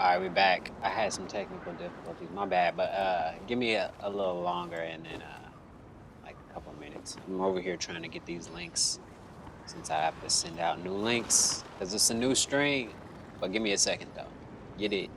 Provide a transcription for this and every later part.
All right, we back. I had some technical difficulties. My bad, but give me a little longer and then like a couple minutes. I'm over here trying to get these links since I have to send out new links because it's a new string. But give me a second though. Get it.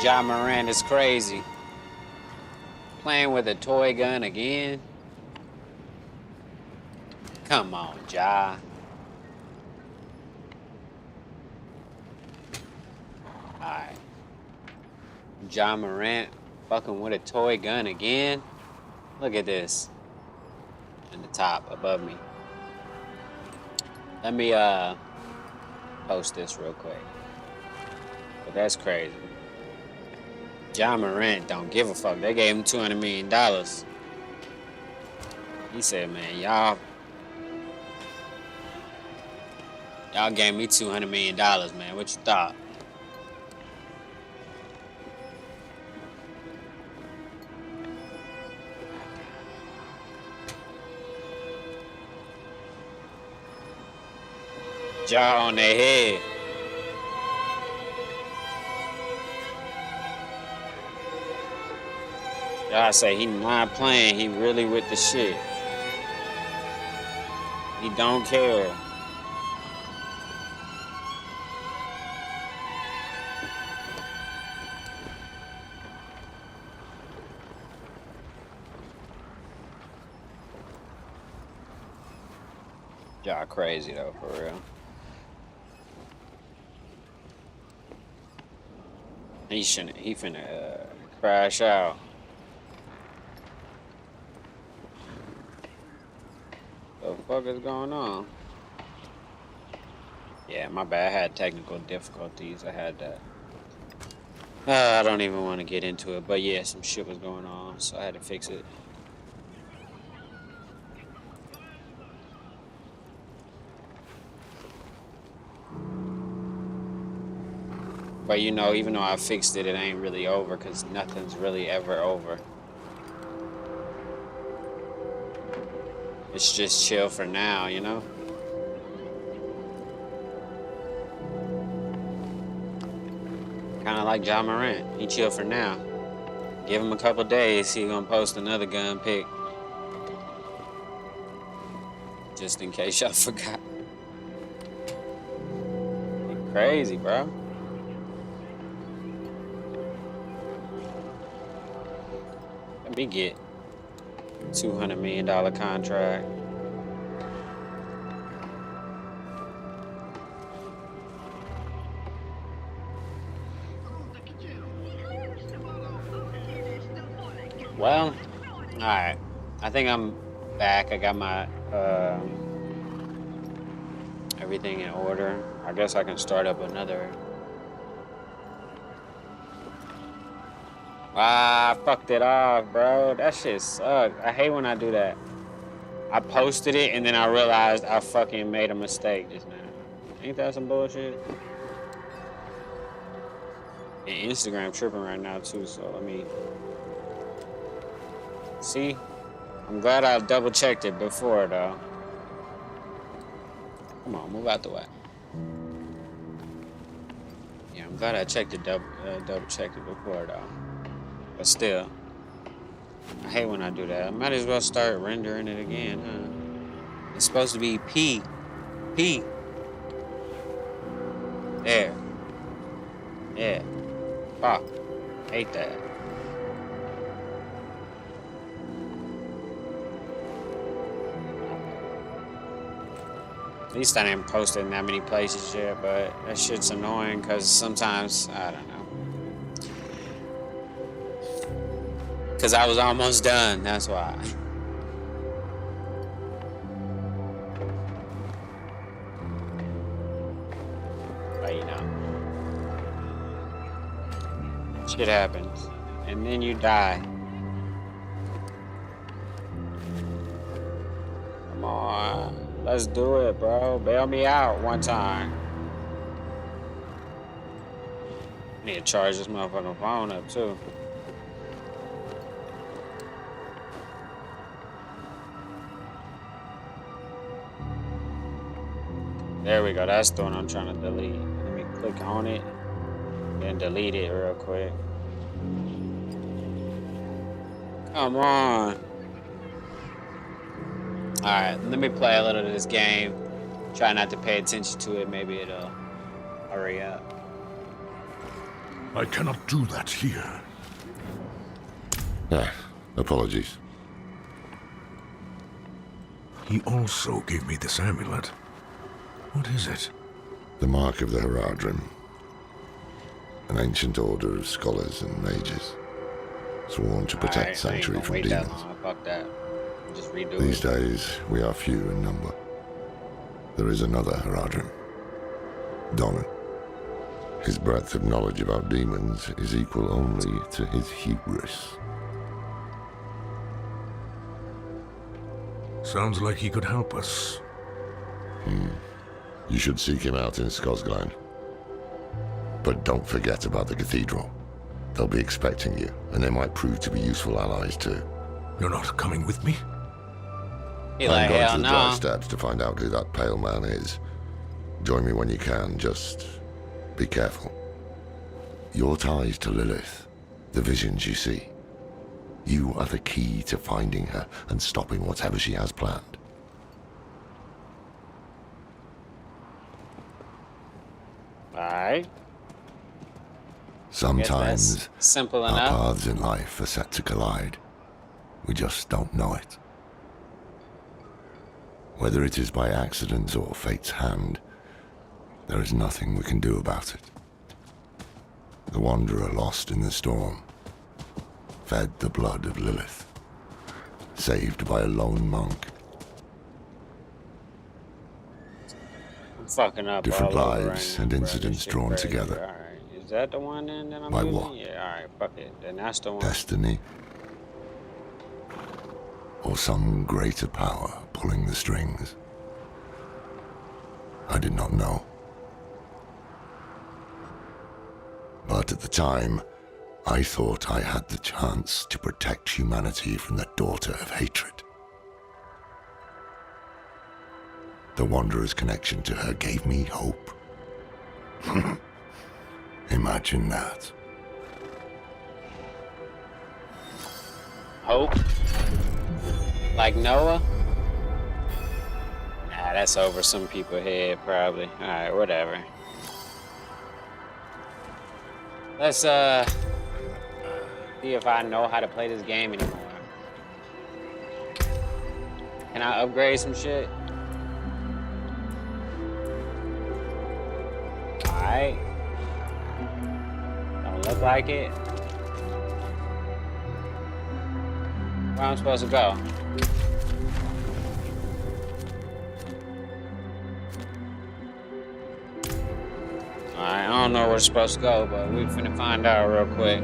Ja Moran is crazy. Playing with a toy gun again. Come on, Ja. All right. Ja Morant fucking with a toy gun again. Look at this in the top above me. Let me post this real quick. But that's crazy. Ja Morant don't give a fuck. They gave him $200 million. He said, "Man, y'all gave me $200 million, man. What you thought?" Ja on their head. Y'all say he not playing. He really with the shit. He don't care. Y'all crazy though, for real. He shouldn't. He finna crash out. fuck is going on? Yeah, my bad. I had technical difficulties. I had that. I don't even want to get into it, but yeah, some shit was going on, so I had to fix it. But you know, even though I fixed it, it ain't really over because nothing's really ever over. It's just chill for now, you know? Kind of like Ja Morant. He chill for now. Give him a couple days, he gonna post another gun pic. Just in case y'all forgot. Crazy, bro. Let me get $200 million contract. Well, all right. I think I'm back. I got my everything in order. I guess I can start up another. Ah, I fucked it off, bro. That shit sucked. I hate when I do that. I posted it and then I realized I fucking made a mistake just now. Ain't that some bullshit? And Instagram tripping right now too, so let me see. I'm glad I double checked it before though. Come on, move out the way. Yeah, I'm glad I checked it double checked it before though. But still, I hate when I do that. I might as well start rendering it again, huh? It's supposed to be P. There. Yeah. Fuck. Hate that. At least I didn't post it in that many places yet, but that shit's annoying because sometimes, I don't know. Because I was almost done, that's why. But you know. Shit happens. And then you die. Come on. Let's do it, bro. Bail me out one time. I need to charge this motherfucking phone up, too. There we go. That's the one I'm trying to delete. Let me click on it. Then delete it real quick. Come on. Alright, let me play a little of this game. Try not to pay attention to it. Maybe it'll hurry up. I cannot do that here. Apologies. He also gave me this amulet. What is it? The mark of the Haradrim. An ancient order of scholars and mages, sworn to protect Sanctuary from demons. Fuck that. Just redo it. These days, we are few in number. There is another Haradrim, Donan. His breadth of knowledge about demons is equal only to his hubris. Sounds like he could help us. You should seek him out in Skosglen. But don't forget about the cathedral. They'll be expecting you, and they might prove to be useful allies too. You're not coming with me? He I'm like, going hell to the no. dry steps to find out who that pale man is. Join me when you can, just be careful. Your ties to Lilith, the visions you see. You are the key to finding her and stopping whatever she has planned. Alright. Sometimes simple our enough. paths in life are set to collide. We just don't know it. Whether it is by accident or fate's hand, there is nothing we can do about it. The wanderer lost in the storm, fed the blood of Lilith, saved by a lone monk. fucking up Different all over lives right and now, bro. This incidents shit drawn crazy. together. All right, is that the one then that I'm By using? what? Yeah, all right, fuck it. Then that's the one. Destiny, or some greater power pulling the strings. I did not know. But at the time, I thought I had the chance to protect humanity from the daughter of hatred. The Wanderer's connection to her gave me hope. Imagine that. Hope? Like Noah? Nah, that's over some people's head, probably. Alright, whatever. Let's, see if I know how to play this game anymore. Can I upgrade some shit? Alright. Don't look like it. Where I'm supposed to go? Alright, I don't know where we're supposed to go, but we're finna find out real quick.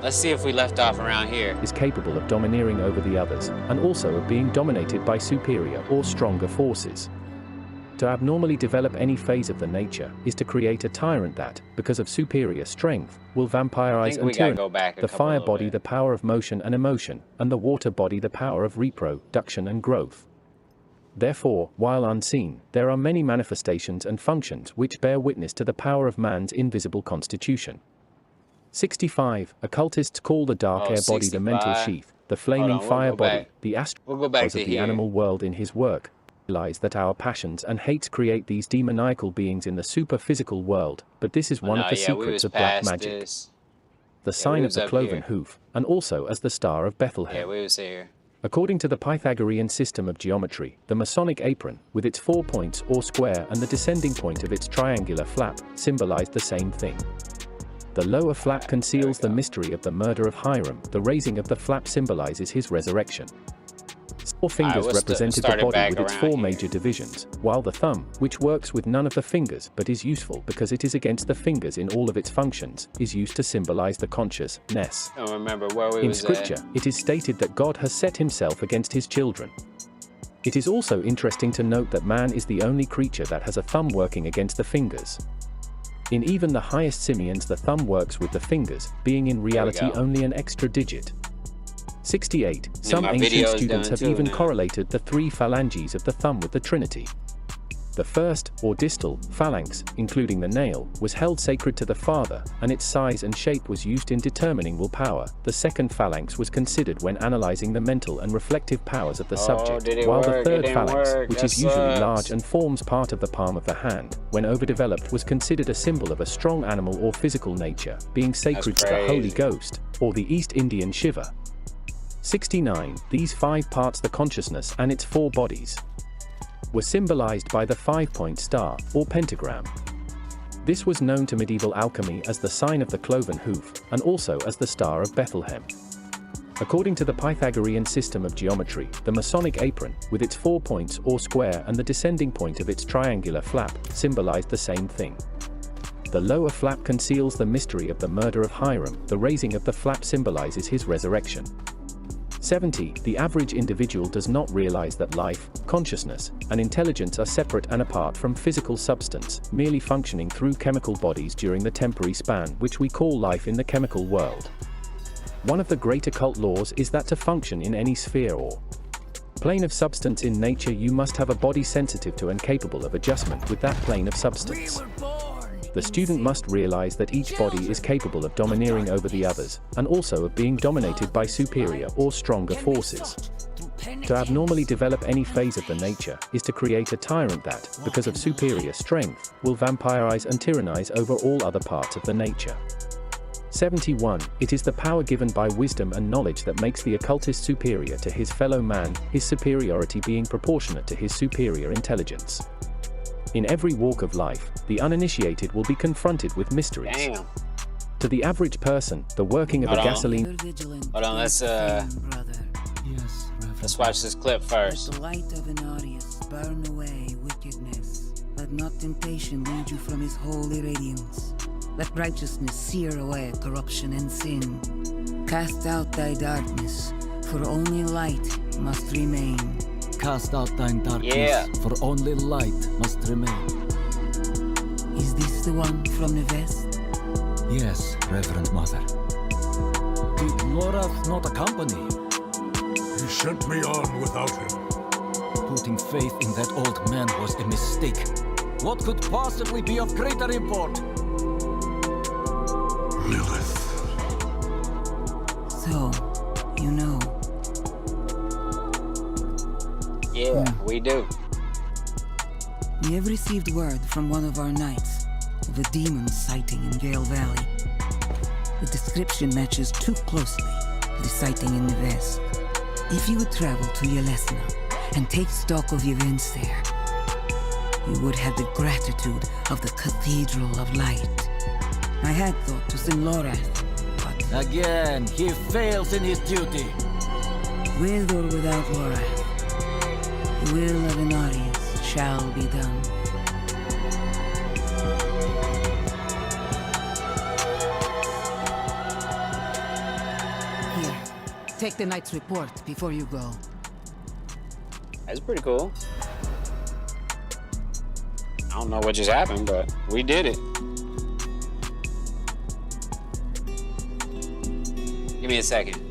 Let's see if we left off around here. Is capable of domineering over the others, and also of being dominated by superior or stronger forces. To abnormally develop any phase of the nature is to create a tyrant that, because of superior strength, will vampirize and tyrannize the fire body the power of motion and emotion, and the water body the power of reproduction and growth. Therefore, while unseen, there are many manifestations and functions which bear witness to the power of man's invisible constitution. 65. Occultists call the dark air body the mental sheath, the flaming fire body, the astral of the animal world in his work. Realize that our passions and hates create these demoniacal beings in the super-physical world, but this is one of the secrets of black magic. The sign of the cloven hoof, and also as the Star of Bethlehem. Yeah, we was here. According to the Pythagorean system of geometry, the Masonic apron, with its 4 points or square and the descending point of its triangular flap, symbolize the same thing. The lower flap conceals the mystery of the murder of Hiram. The raising of the flap symbolizes his resurrection. 4 fingers represented the body with its 4 major divisions, while the thumb, which works with none of the fingers but is useful because it is against the fingers in all of its functions, is used to symbolize the consciousness. I don't remember where we in was Scripture, at. it is stated that God has set himself against his children. It is also interesting to note that man is the only creature that has a thumb working against the fingers. In even the highest simians, the thumb works with the fingers, being in reality only an extra digit. 68. Some ancient students have even correlated the 3 phalanges of the thumb with the Trinity. The first, or distal, phalanx, including the nail, was held sacred to the Father, and its size and shape was used in determining will power. The second phalanx was considered when analyzing the mental and reflective powers of the subject, while the third phalanx, which is usually large and forms part of the palm of the hand, when overdeveloped was considered a symbol of a strong animal or physical nature, being sacred to the Holy Ghost, or the East Indian Shiva. 69. These 5 parts, the consciousness and its 4 bodies, were symbolized by the 5-point star, or pentagram. This was known to medieval alchemy as the sign of the cloven hoof, and also as the Star of Bethlehem. According to the Pythagorean system of geometry, the Masonic apron, with its 4 points or square and the descending point of its triangular flap, symbolized the same thing. The lower flap conceals the mystery of the murder of Hiram. The raising of the flap symbolizes his resurrection. 70. The average individual does not realize that life, consciousness, and intelligence are separate and apart from physical substance, merely functioning through chemical bodies during the temporary span which we call life in the chemical world. One of the great occult laws is that to function in any sphere or plane of substance in nature, you must have a body sensitive to and capable of adjustment with that plane of substance. The student must realize that each body is capable of domineering over the others, and also of being dominated by superior or stronger forces. To abnormally develop any phase of the nature is to create a tyrant that, because of superior strength, will vampirize and tyrannize over all other parts of the nature. 71. It is the power given by wisdom and knowledge that makes the occultist superior to his fellow man, his superiority being proportionate to his superior intelligence. In every walk of life, the uninitiated will be confronted with mysteries. Damn. To the average person, the working of a gasoline... Hold on, let's watch this clip first. Let the light of an audience burn away wickedness. God, not temptation, lead you from his holy radiance. Let righteousness sear away corruption and sin. Cast out thy darkness, for only light must remain. Cast out thine darkness, Yeah. for only light must remain. Is this the one from the west? Yes, Reverend Mother. Did Lorath not accompany you? He sent me on without him. Putting faith in that old man was a mistake. What could possibly be of greater import? Lilith. So, you know. Yeah, we do. We have received word from one of our knights of a demon sighting in Gale Valley. The description matches too closely to the sighting in the west. If you would travel to Yelesna and take stock of the events there, you would have the gratitude of the Cathedral of Light. I had thought to send Lorath, but Again, he fails in his duty. with or without Lorath, the will of Inarius shall be done. Here, take the knight's report before you go. That's pretty cool. I don't know what just happened, but we did it. Give me a second.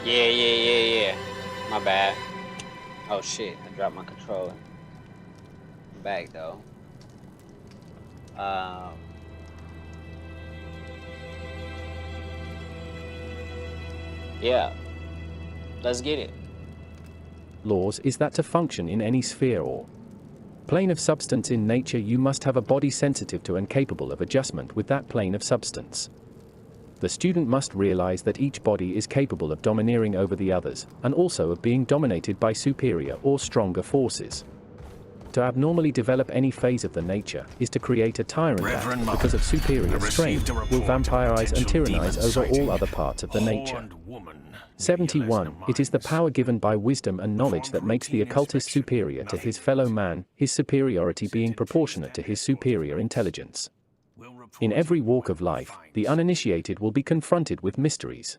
Yeah. My bad. Oh shit, I dropped my controller. I'm back though. Yeah. Let's get it. Laws is that to function in any sphere or plane of substance in nature, you must have a body sensitive to and capable of adjustment with that plane of substance. The student must realize that each body is capable of domineering over the others, and also of being dominated by superior or stronger forces. To abnormally develop any phase of the nature is to create a tyrant that, because of superior strength, will vampirize and tyrannize over all other parts of the nature. 71. It is the power given by wisdom and knowledge that makes the occultist superior to his fellow man, his superiority being proportionate to his superior intelligence. In every walk of life, the uninitiated will be confronted with mysteries.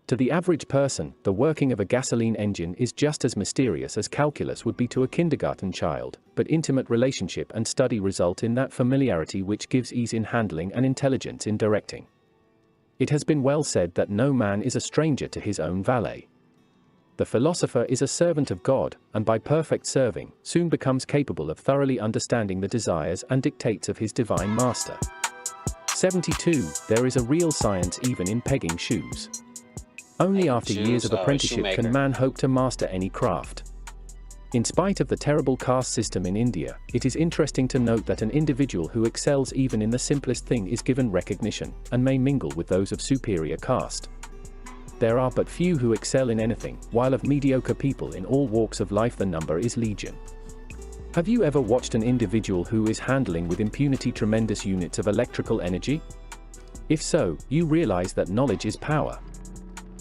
To the average person, the working of a gasoline engine is just as mysterious as calculus would be to a kindergarten child, but intimate relationship and study result in that familiarity which gives ease in handling and intelligence in directing. It has been well said that no man is a stranger to his own valet. The philosopher is a servant of God, and by perfect serving, soon becomes capable of thoroughly understanding the desires and dictates of his divine master. 72. There is a real science even in pegging shoes. Only after years of apprenticeship can man hope to master any craft. In spite of the terrible caste system in India, it is interesting to note that an individual who excels even in the simplest thing is given recognition, and may mingle with those of superior caste. There are but few who excel in anything, while of mediocre people in all walks of life the number is legion. Have you ever watched an individual who is handling with impunity tremendous units of electrical energy? If so, you realize that knowledge is power.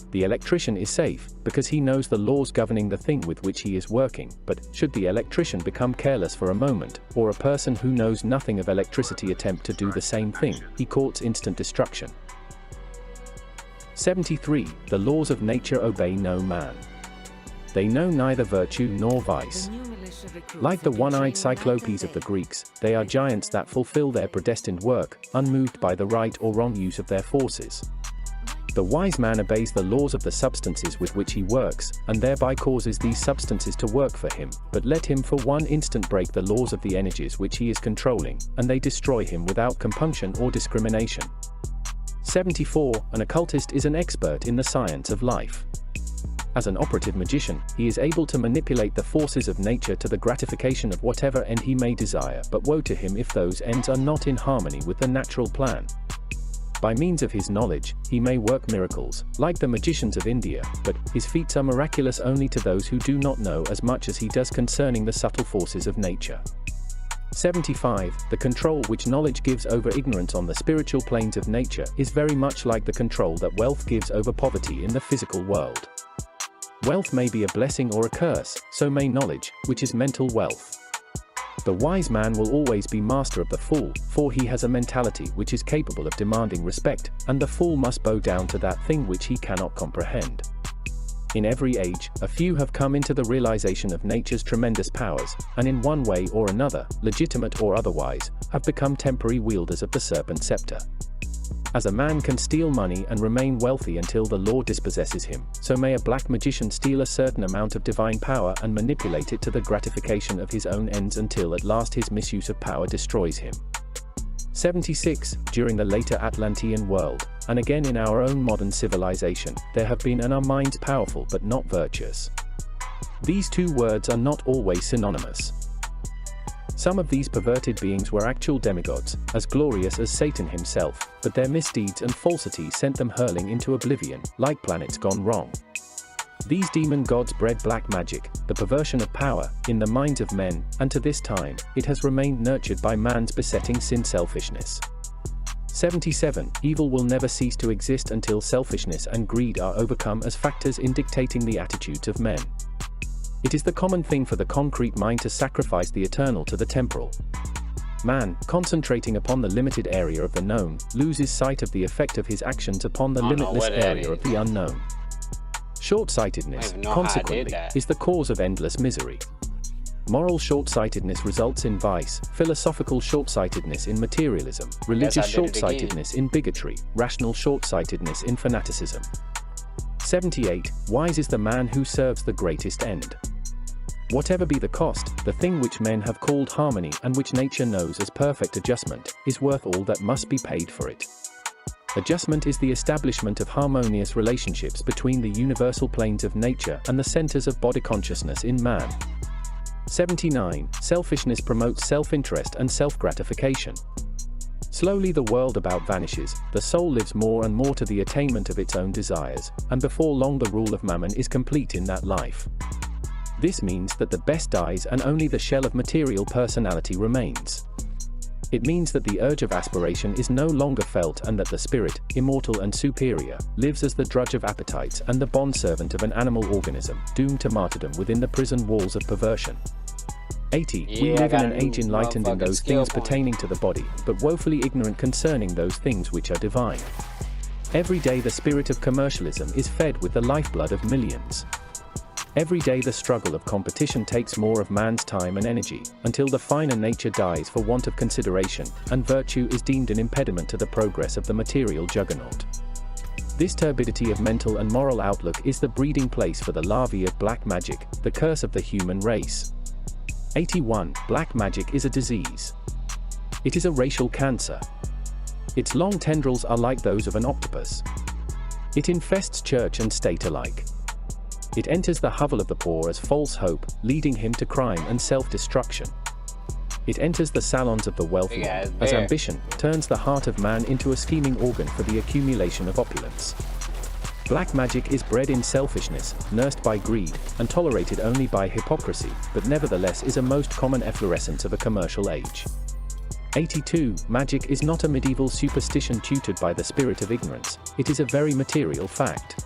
The electrician is safe, because he knows the laws governing the thing with which he is working, but should the electrician become careless for a moment, or a person who knows nothing of electricity attempt to do the same thing, he courts instant destruction. 73. The laws of nature obey no man. They know neither virtue nor vice. Like the one-eyed cyclopes of the Greeks, they are giants that fulfill their predestined work, unmoved by the right or wrong use of their forces. The wise man obeys the laws of the substances with which he works, and thereby causes these substances to work for him, but let him for one instant break the laws of the energies which he is controlling, and they destroy him without compunction or discrimination. 74. An occultist is an expert in the science of life. As an operative magician, he is able to manipulate the forces of nature to the gratification of whatever end he may desire, but woe to him if those ends are not in harmony with the natural plan. By means of his knowledge, he may work miracles, like the magicians of India, but his feats are miraculous only to those who do not know as much as he does concerning the subtle forces of nature. 75. The control which knowledge gives over ignorance on the spiritual planes of nature is very much like the control that wealth gives over poverty in the physical world. Wealth may be a blessing or a curse, so may knowledge, which is mental wealth. The wise man will always be master of the fool, for he has a mentality which is capable of demanding respect, and the fool must bow down to that thing which he cannot comprehend. In every age, a few have come into the realization of nature's tremendous powers, and in one way or another, legitimate or otherwise, have become temporary wielders of the serpent scepter. As a man can steal money and remain wealthy until the law dispossesses him, so may a black magician steal a certain amount of divine power and manipulate it to the gratification of his own ends until at last his misuse of power destroys him. 76. During the later Atlantean world, and again in our own modern civilization, there have been and are minds powerful but not virtuous. These two words are not always synonymous. Some of these perverted beings were actual demigods, as glorious as Satan himself, but their misdeeds and falsity sent them hurling into oblivion, like planets gone wrong. These demon gods bred black magic, the perversion of power, in the minds of men, and to this time, it has remained nurtured by man's besetting sin-selfishness. 77. Evil will never cease to exist until selfishness and greed are overcome as factors in dictating the attitudes of men. It is the common thing for the concrete mind to sacrifice the eternal to the temporal. Man, concentrating upon the limited area of the known, loses sight of the effect of his actions upon the limitless area of the unknown. Short-sightedness, consequently, is the cause of endless misery. Moral short-sightedness results in vice, philosophical short-sightedness in materialism, religious short-sightedness in bigotry, rational short-sightedness in fanaticism. 78. Wise is the man who serves the greatest end. Whatever be the cost, the thing which men have called harmony and which nature knows as perfect adjustment, is worth all that must be paid for it. Adjustment is the establishment of harmonious relationships between the universal planes of nature and the centers of body consciousness in man. 79. Selfishness promotes self-interest and self-gratification. Slowly the world about vanishes, the soul lives more and more to the attainment of its own desires, and before long the rule of mammon is complete in that life. This means that the best dies and only the shell of material personality remains. It means that the urge of aspiration is no longer felt and that the spirit, immortal and superior, lives as the drudge of appetites and the bondservant of an animal organism, doomed to martyrdom within the prison walls of perversion. 80. We live in an age enlightened in those things pertaining to the body, but woefully ignorant concerning those things which are divine. Every day the spirit of commercialism is fed with the lifeblood of millions. Every day the struggle of competition takes more of man's time and energy, until the finer nature dies for want of consideration, and virtue is deemed an impediment to the progress of the material juggernaut. This turbidity of mental and moral outlook is the breeding place for the larvae of black magic, the curse of the human race. 81. Black magic is a disease. It is a racial cancer. Its long tendrils are like those of an octopus. It infests church and state alike. It enters the hovel of the poor as false hope, leading him to crime and self-destruction. It enters the salons of the wealthy as ambition turns the heart of man into a scheming organ for the accumulation of opulence. Black magic is bred in selfishness, nursed by greed, and tolerated only by hypocrisy, but nevertheless is a most common efflorescence of a commercial age. 82. Magic is not a medieval superstition tutored by the spirit of ignorance, it is a very material fact.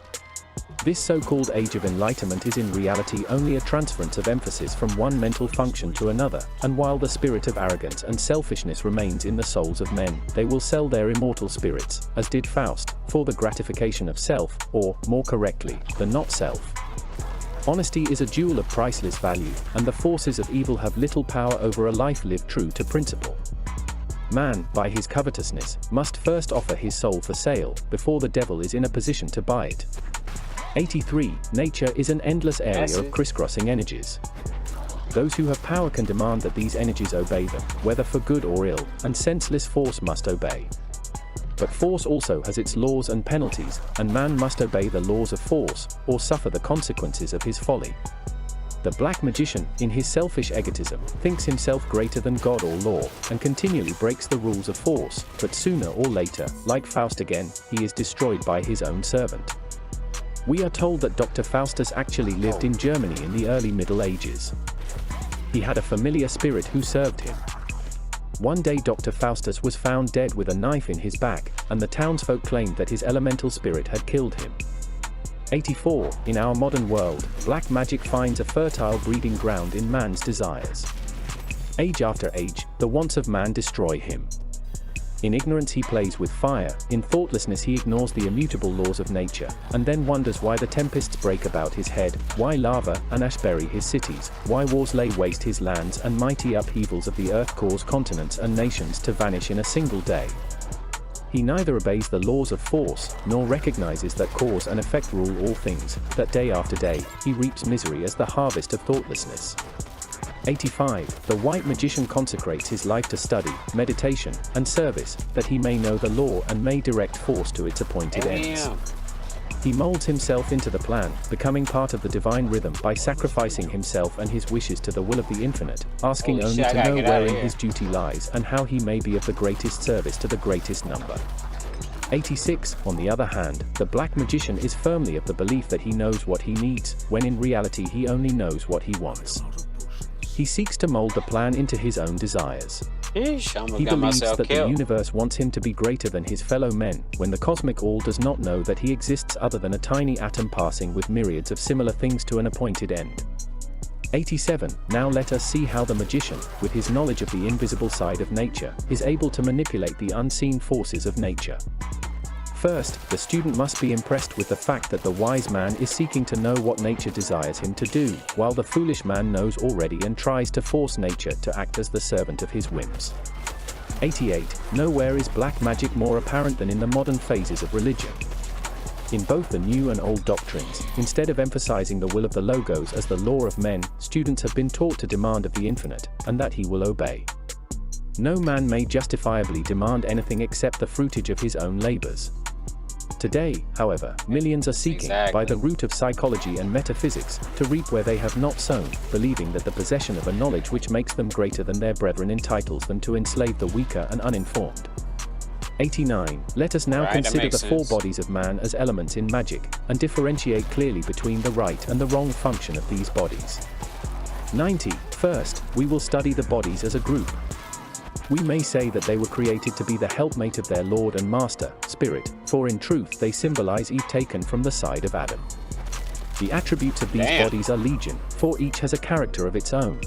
This so-called age of enlightenment is in reality only a transference of emphasis from one mental function to another, and while the spirit of arrogance and selfishness remains in the souls of men, they will sell their immortal spirits, as did Faust, for the gratification of self, or, more correctly, the not-self. Honesty is a jewel of priceless value, and the forces of evil have little power over a life lived true to principle. Man, by his covetousness, must first offer his soul for sale, before the devil is in a position to buy it. 83. Nature is an endless area of crisscrossing energies. Those who have power can demand that these energies obey them, whether for good or ill, and senseless force must obey. But force also has its laws and penalties, and man must obey the laws of force, or suffer the consequences of his folly. The black magician, in his selfish egotism, thinks himself greater than God or law, and continually breaks the rules of force, but sooner or later, like Faust again, he is destroyed by his own servant. We are told that Dr. Faustus actually lived in Germany in the early Middle Ages. He had a familiar spirit who served him. One day Dr. Faustus was found dead with a knife in his back, and the townsfolk claimed that his elemental spirit had killed him. 84. In our modern world, black magic finds a fertile breeding ground in man's desires. Age after age, the wants of man destroy him. In ignorance he plays with fire, in thoughtlessness he ignores the immutable laws of nature, and then wonders why the tempests break about his head, why lava and ash bury his cities, why wars lay waste his lands and mighty upheavals of the earth cause continents and nations to vanish in a single day. He neither obeys the laws of force, nor recognizes that cause and effect rule all things, that day after day, he reaps misery as the harvest of thoughtlessness. 85. The white magician consecrates his life to study, meditation, and service, that he may know the law and may direct force to its appointed ends. He molds himself into the plan, becoming part of the divine rhythm by sacrificing himself and his wishes to the will of the infinite, asking only to know wherein his duty lies and how he may be of the greatest service to the greatest number. 86. On the other hand, the black magician is firmly of the belief that he knows what he needs, when in reality he only knows what he wants. He seeks to mold the plan into his own desires. He believes that the universe wants him to be greater than his fellow men, when the cosmic all does not know that he exists other than a tiny atom passing with myriads of similar things to an appointed end. 87. Now let us see how the magician, with his knowledge of the invisible side of nature, is able to manipulate the unseen forces of nature. First, the student must be impressed with the fact that the wise man is seeking to know what nature desires him to do, while the foolish man knows already and tries to force nature to act as the servant of his whims. 88. Nowhere is black magic more apparent than in the modern phases of religion. In both the new and old doctrines, instead of emphasizing the will of the Logos as the law of men, students have been taught to demand of the infinite, and that he will obey. No man may justifiably demand anything except the fruitage of his own labors. Today, however, millions are seeking, by the root of psychology and metaphysics, to reap where they have not sown, believing that the possession of a knowledge which makes them greater than their brethren entitles them to enslave the weaker and uninformed. 89. Let us now consider the four bodies of man as elements in magic, and differentiate clearly between the right and the wrong function of these bodies. 90. First, we will study the bodies as a group. We may say that they were created to be the helpmate of their Lord and Master, Spirit, for in truth they symbolize Eve taken from the side of Adam. The attributes of these bodies are legion, for each has a character of its own.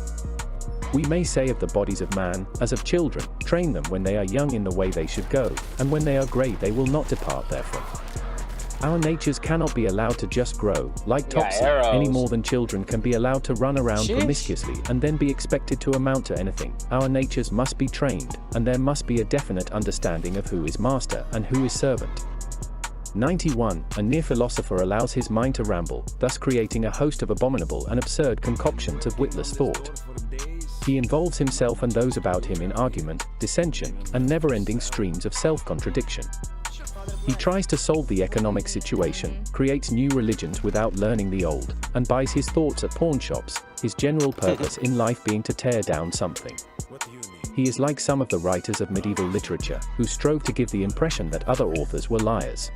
We may say of the bodies of man, as of children, train them when they are young in the way they should go, and when they are great they will not depart therefrom. Our natures cannot be allowed to just grow, like topsy, any more than children can be allowed to run around promiscuously and then be expected to amount to anything. Our natures must be trained, and there must be a definite understanding of who is master and who is servant. 91. A near philosopher allows his mind to ramble, thus creating a host of abominable and absurd concoctions of witless thought. He involves himself and those about him in argument, dissension, and never-ending streams of self-contradiction. He tries to solve the economic situation, creates new religions without learning the old, and buys his thoughts at pawn shops, his general purpose in life being to tear down something. He is like some of the writers of medieval literature, who strove to give the impression that other authors were liars.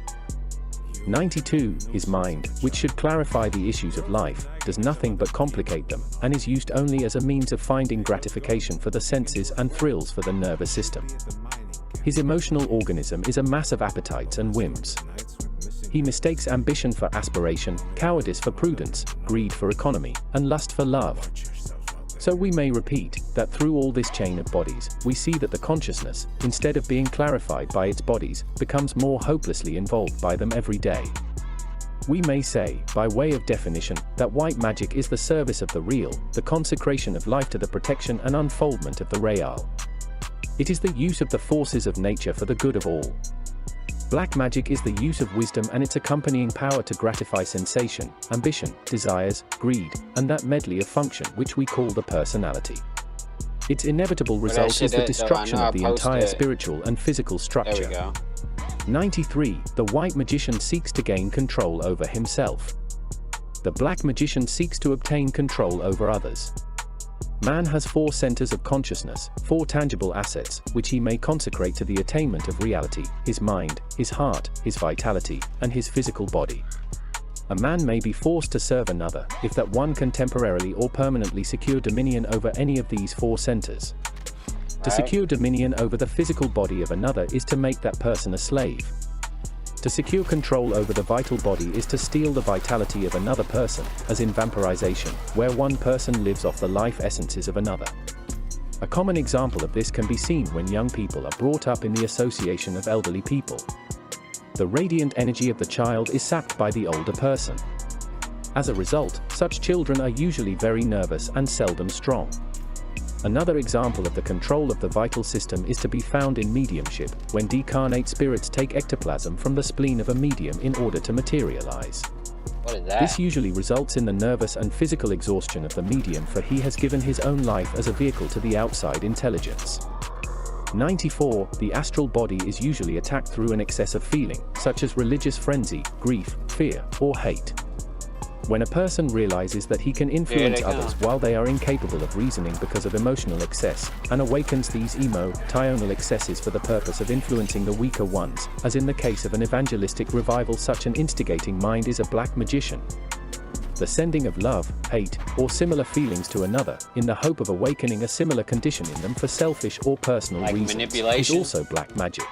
92. His mind, which should clarify the issues of life, does nothing but complicate them, and is used only as a means of finding gratification for the senses and thrills for the nervous system. His emotional organism is a mass of appetites and whims. He mistakes ambition for aspiration, cowardice for prudence, greed for economy, and lust for love. So we may repeat, that through all this chain of bodies, we see that the consciousness, instead of being clarified by its bodies, becomes more hopelessly involved by them every day. We may say, by way of definition, that white magic is the service of the real, the consecration of life to the protection and unfoldment of the real. It is the use of the forces of nature for the good of all. Black magic is the use of wisdom and its accompanying power to gratify sensation, ambition, desires, greed, and that medley of function which we call the personality. Its inevitable result is the destruction of the entire spiritual and physical structure. There we go. 93. The white magician seeks to gain control over himself. The black magician seeks to obtain control over others. Man has four centers of consciousness, four tangible assets, which he may consecrate to the attainment of reality: his mind, his heart, his vitality, and his physical body. A man may be forced to serve another, if that one can temporarily or permanently secure dominion over any of these four centers. To secure dominion over the physical body of another is to make that person a slave. To secure control over the vital body is to steal the vitality of another person, as in vampirization, where one person lives off the life essences of another. A common example of this can be seen when young people are brought up in the association of elderly people. The radiant energy of the child is sapped by the older person. As a result, such children are usually very nervous and seldom strong. Another example of the control of the vital system is to be found in mediumship, when decarnate spirits take ectoplasm from the spleen of a medium in order to materialize. What is that? This usually results in the nervous and physical exhaustion of the medium, for he has given his own life as a vehicle to the outside intelligence. 94. The astral body is usually attacked through an excess of feeling, such as religious frenzy, grief, fear, or hate. When a person realizes that he can influence others while they are incapable of reasoning because of emotional excess, and awakens these emotional excesses for the purpose of influencing the weaker ones, as in the case of an evangelistic revival, such an instigating mind is a black magician. The sending of love, hate, or similar feelings to another, in the hope of awakening a similar condition in them for selfish or personal reasons, is also black magic.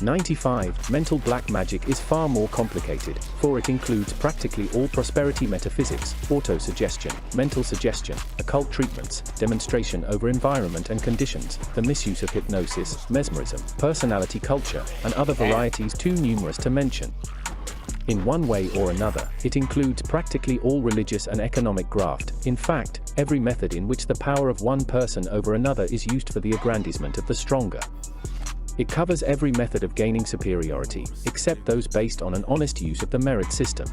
95. Mental black magic is far more complicated, for it includes practically all prosperity metaphysics, autosuggestion, mental suggestion, occult treatments, demonstration over environment and conditions, the misuse of hypnosis, mesmerism, personality culture, and other varieties too numerous to mention. In one way or another, it includes practically all religious and economic graft, in fact, every method in which the power of one person over another is used for the aggrandizement of the stronger. It covers every method of gaining superiority, except those based on an honest use of the merit system.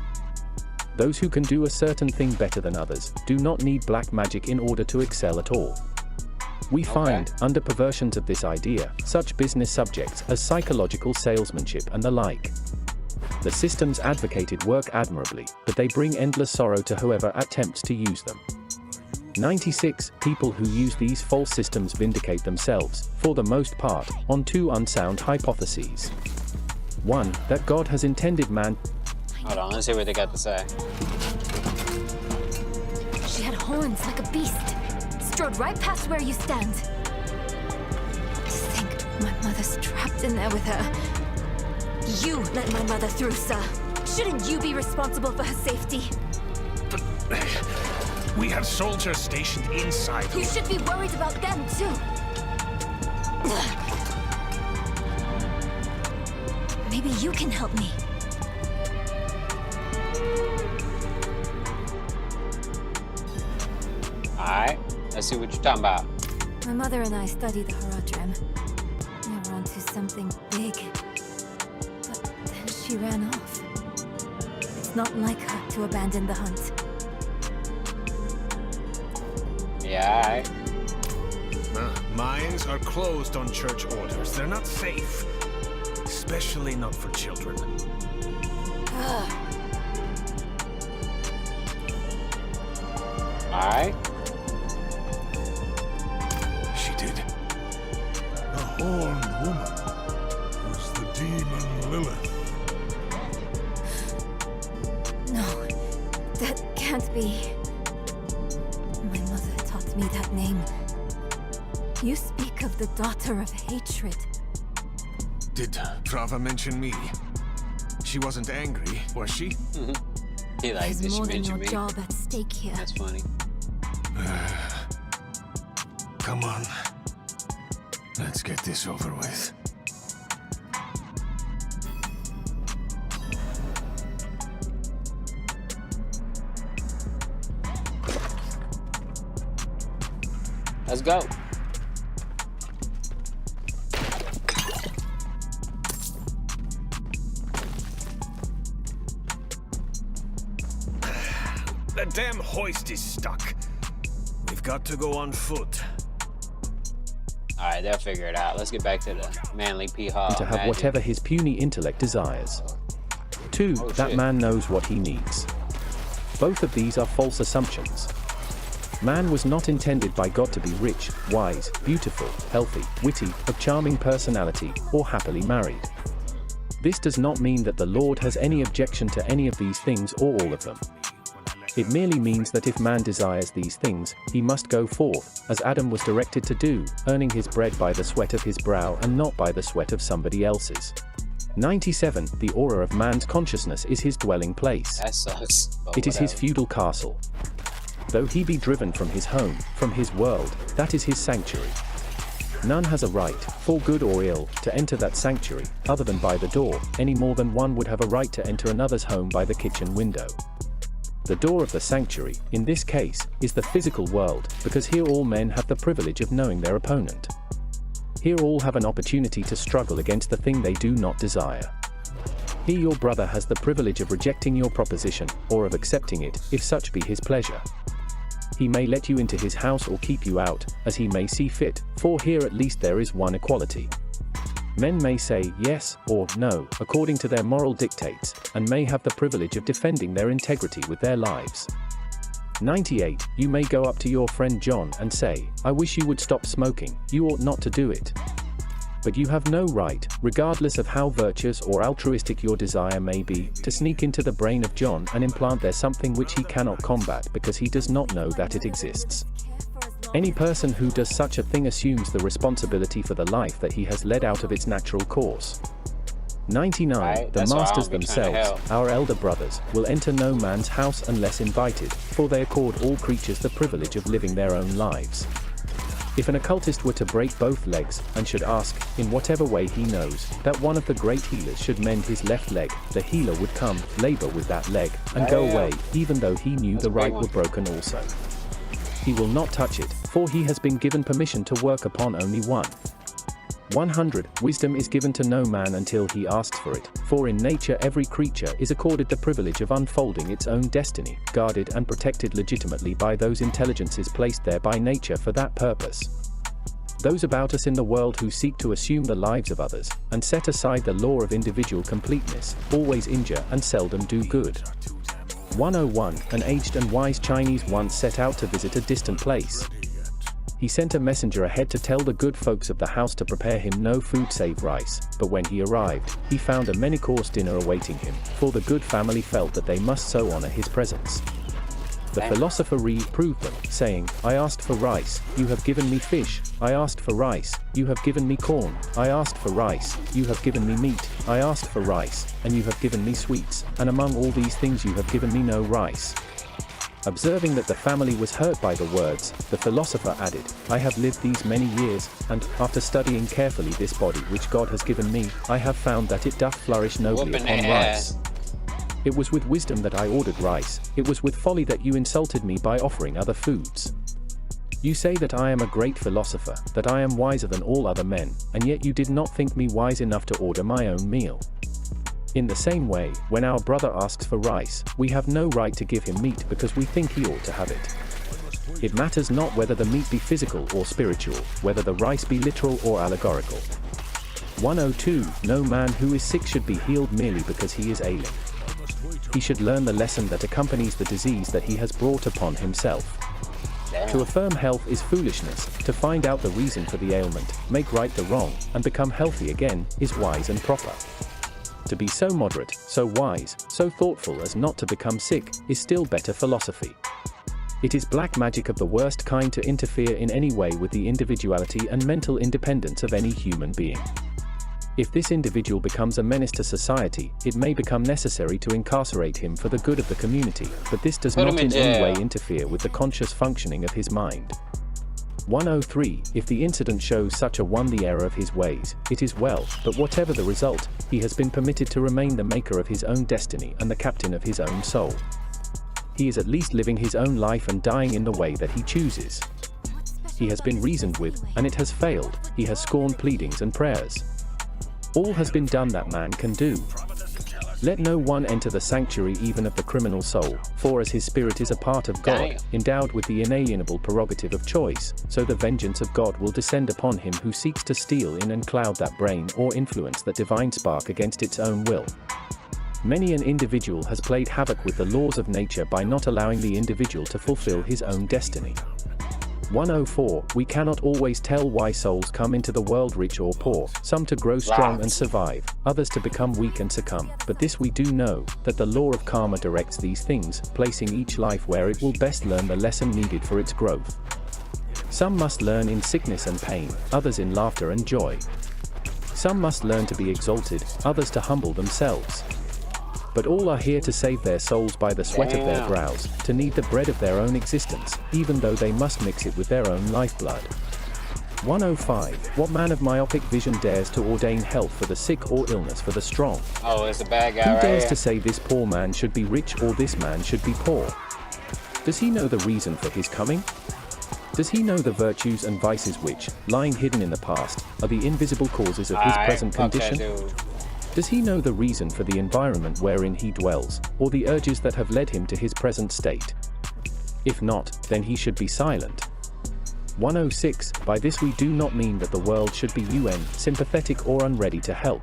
Those who can do a certain thing better than others do not need black magic in order to excel at all. We find, under perversions of this idea, such business subjects as psychological salesmanship and the like. The systems advocated work admirably, but they bring endless sorrow to whoever attempts to use them. 96 people who use these false systems vindicate themselves, for the most part, on two unsound hypotheses. One, that God has intended man. Hold on, let's see what they got to say. She had horns like a beast. Strode right past where you stand. To think my mother's trapped in there with her. You let my mother through, sir. Shouldn't you be responsible for her safety? But we have soldiers stationed inside. You should be worried about them, too. Maybe you can help me. Alright, let's see what you're talking about. My mother and I studied the Haradrim. We were onto something big. But then she ran off. It's not like her to abandon the hunt. Yeah, alright. Mines are closed on church orders. They're not safe. Especially not for children. Alright. She did. The horned woman was the demon Lilith. No, that can't be. My mother taught me that name. You speak of the daughter of hatred. Did Prava mention me? She wasn't angry, was she? He like, There's did she more than mention your me? job at stake here. That's funny. Come on. Let's get this over with. Let's go. The damn hoist is stuck. We've got to go on foot. Alright, they'll figure it out. Let's get back to the manly P-Hall. To have whatever his puny intellect desires. 2. Oh, that shit. man knows what he needs. Both of these are false assumptions. Man was not intended by God to be rich, wise, beautiful, healthy, witty, of charming personality, or happily married. This does not mean that the Lord has any objection to any of these things or all of them. It merely means that if man desires these things, he must go forth, as Adam was directed to do, earning his bread by the sweat of his brow and not by the sweat of somebody else's. 97. The aura of man's consciousness is his dwelling place. That sucks. but It is his whatever. feudal castle. Though he be driven from his home, from his world, that is his sanctuary. None has a right, for good or ill, to enter that sanctuary, other than by the door, any more than one would have a right to enter another's home by the kitchen window. The door of the sanctuary, in this case, is the physical world, because here all men have the privilege of knowing their opponent. Here all have an opportunity to struggle against the thing they do not desire. Here your brother has the privilege of rejecting your proposition, or of accepting it, if such be his pleasure. He may let you into his house or keep you out, as he may see fit, for here at least there is one equality. Men may say yes or no, according to their moral dictates, and may have the privilege of defending their integrity with their lives. 98. You may go up to your friend John and say, I wish you would stop smoking, you ought not to do it. But you have no right, regardless of how virtuous or altruistic your desire may be, to sneak into the brain of John and implant there something which he cannot combat because he does not know that it exists. Any person who does such a thing assumes the responsibility for the life that he has led out of its natural course. 99. Right, The that's why I masters don't be trying to themselves, help. our elder brothers, will enter no man's house unless invited, for they accord all creatures the privilege of living their own lives. If an occultist were to break both legs, and should ask, in whatever way he knows, that one of the great healers should mend his left leg, the healer would come, labor with that leg, and go away, even though he knew That's the a big right one. were broken also. He will not touch it, for he has been given permission to work upon only one. 100. Wisdom is given to no man until he asks for it, for in nature every creature is accorded the privilege of unfolding its own destiny, guarded and protected legitimately by those intelligences placed there by nature for that purpose. Those about us in the world who seek to assume the lives of others, and set aside the law of individual completeness, always injure and seldom do good. 101. An aged and wise Chinese once set out to visit a distant place. He sent a messenger ahead to tell the good folks of the house to prepare him no food save rice, but when he arrived, he found a many-course dinner awaiting him, for the good family felt that they must so honor his presence. The philosopher reproved them, saying, I asked for rice, you have given me fish. I asked for rice, you have given me corn. I asked for rice, you have given me meat. I asked for rice, and you have given me sweets, and among all these things you have given me no rice. Observing that the family was hurt by the words, the philosopher added, I have lived these many years, and, after studying carefully this body which God has given me, I have found that it doth flourish nobly upon rice. It was with wisdom that I ordered rice, it was with folly that you insulted me by offering other foods. You say that I am a great philosopher, that I am wiser than all other men, and yet you did not think me wise enough to order my own meal. In the same way, when our brother asks for rice, we have no right to give him meat because we think he ought to have it. It matters not whether the meat be physical or spiritual, whether the rice be literal or allegorical. 102. No man who is sick should be healed merely because he is ailing. He should learn the lesson that accompanies the disease that he has brought upon himself. To affirm health is foolishness, to find out the reason for the ailment, make right the wrong, and become healthy again, is wise and proper. To be so moderate, so wise, so thoughtful as not to become sick, is still better philosophy. It is black magic of the worst kind to interfere in any way with the individuality and mental independence of any human being. If this individual becomes a menace to society, it may become necessary to incarcerate him for the good of the community, but this does not in any way interfere with the conscious functioning of his mind. 103. If the incident shows such a one the error of his ways, it is well, but whatever the result, he has been permitted to remain the maker of his own destiny and the captain of his own soul. He is at least living his own life and dying in the way that he chooses. He has been reasoned with, and it has failed. He has scorned pleadings and prayers. All has been done that man can do. Let no one enter the sanctuary even of the criminal soul, for as his spirit is a part of God, endowed with the inalienable prerogative of choice, so the vengeance of God will descend upon him who seeks to steal in and cloud that brain or influence that divine spark against its own will. Many an individual has played havoc with the laws of nature by not allowing the individual to fulfill his own destiny. 104. We cannot always tell why souls come into the world rich or poor, some to grow strong and survive, others to become weak and succumb, but this we do know, that the law of karma directs these things, placing each life where it will best learn the lesson needed for its growth. Some must learn in sickness and pain, others in laughter and joy. Some must learn to be exalted, others to humble themselves. But all are here to save their souls by the sweat of their brows, to need the bread of their own existence, even though they must mix it with their own lifeblood. 105. What man of myopic vision dares to ordain health for the sick or illness for the strong? Oh, it's a bad guy Who right dares here. to say this poor man should be rich or this man should be poor? Does he know the reason for his coming? Does he know the virtues and vices which, lying hidden in the past, are the invisible causes of his present condition? Does he know the reason for the environment wherein he dwells, or the urges that have led him to his present state? If not, then he should be silent. 106. By this we do not mean that the world should be sympathetic or unready to help.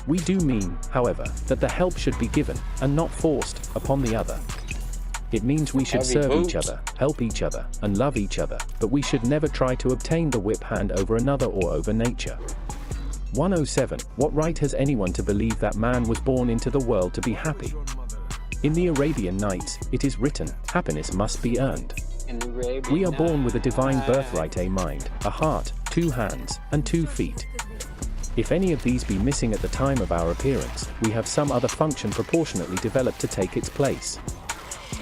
We do mean, however, that the help should be given, and not forced, upon the other. It means we should serve each other, help each other, and love each other, but we should never try to obtain the whip hand over another or over nature. 107. What right has anyone to believe that man was born into the world to be happy? In the Arabian Nights, it is written, happiness must be earned. We are born with a divine birthright, a mind, a heart, 2 hands, and 2 feet. If any of these be missing at the time of our appearance, we have some other function proportionately developed to take its place.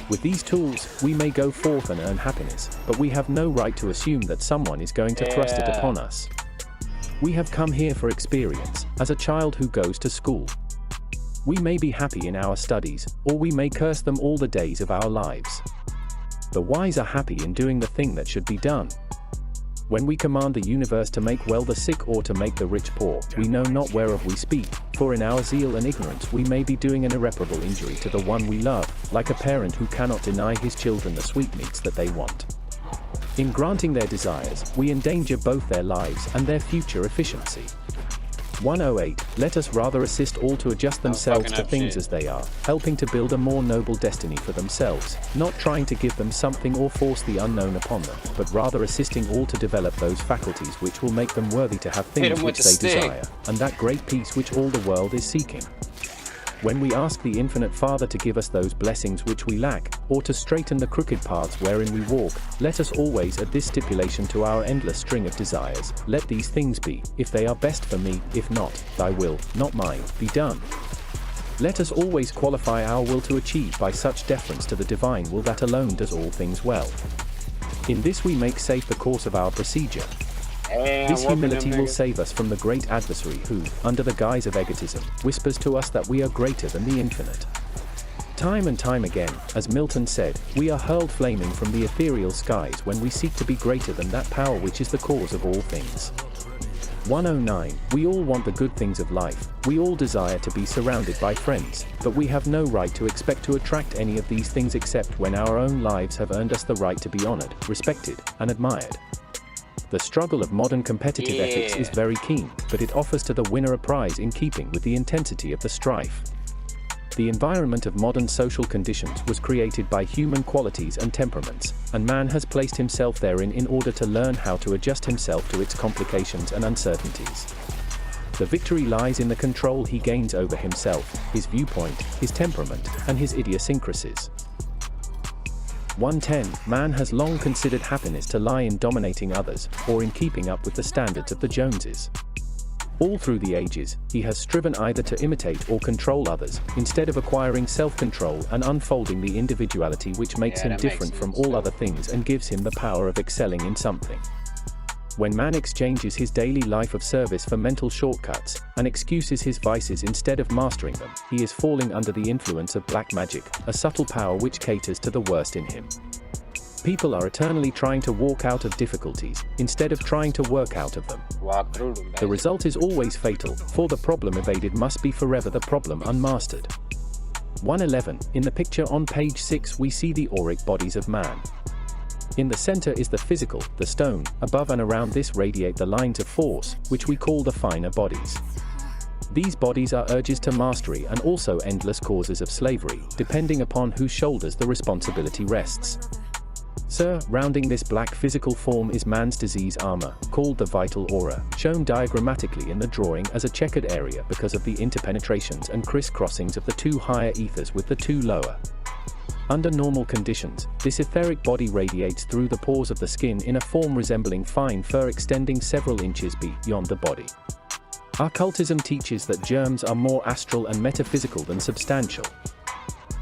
With these tools, we may go forth and earn happiness, but we have no right to assume that someone is going to thrust it upon us. We have come here for experience, as a child who goes to school. We may be happy in our studies, or we may curse them all the days of our lives. The wise are happy in doing the thing that should be done. When we command the universe to make well the sick or to make the rich poor, we know not whereof we speak, for in our zeal and ignorance we may be doing an irreparable injury to the one we love, like a parent who cannot deny his children the sweetmeats that they want. In granting their desires, we endanger both their lives and their future efficiency. 108. Let us rather assist all to adjust themselves to things as they are, helping to build a more noble destiny for themselves, not trying to give them something or force the unknown upon them, but rather assisting all to develop those faculties which will make them worthy to have things which they desire, and that great peace which all the world is seeking. When we ask the Infinite Father to give us those blessings which we lack, or to straighten the crooked paths wherein we walk, let us always add this stipulation to our endless string of desires: let these things be, if they are best for me, if not, thy will, not mine, be done. Let us always qualify our will to achieve by such deference to the divine will that alone does all things well. In this we make safe the course of our procedure. This humility will save us from the great adversary who, under the guise of egotism, whispers to us that we are greater than the infinite. Time and time again, as Milton said, we are hurled flaming from the ethereal skies when we seek to be greater than that power which is the cause of all things. 109. We all want the good things of life, we all desire to be surrounded by friends, but we have no right to expect to attract any of these things except when our own lives have earned us the right to be honored, respected, and admired. The struggle of modern competitive ethics is very keen, but it offers to the winner a prize in keeping with the intensity of the strife. The environment of modern social conditions was created by human qualities and temperaments, and man has placed himself therein in order to learn how to adjust himself to its complications and uncertainties. The victory lies in the control he gains over himself, his viewpoint, his temperament, and his idiosyncrasies. 110. Man has long considered happiness to lie in dominating others, or in keeping up with the standards of the Joneses. All through the ages, he has striven either to imitate or control others, instead of acquiring self-control and unfolding the individuality which makes him different from all other things and gives him the power of excelling in something. When man exchanges his daily life of service for mental shortcuts, and excuses his vices instead of mastering them, he is falling under the influence of black magic, a subtle power which caters to the worst in him. People are eternally trying to walk out of difficulties, instead of trying to work out of them. Walk through them, The result is always fatal, for the problem evaded must be forever the problem unmastered. 111. In the picture on page 6 we see the auric bodies of man. In the center is the physical, the stone, above and around this radiate the lines of force, which we call the finer bodies. These bodies are urges to mastery and also endless causes of slavery, depending upon whose shoulders the responsibility rests. Surrounding this black physical form is man's disease armor, called the vital aura, shown diagrammatically in the drawing as a checkered area because of the interpenetrations and criss-crossings of the two higher ethers with the two lower. Under normal conditions, this etheric body radiates through the pores of the skin in a form resembling fine fur extending several inches beyond the body. Occultism teaches that germs are more astral and metaphysical than substantial.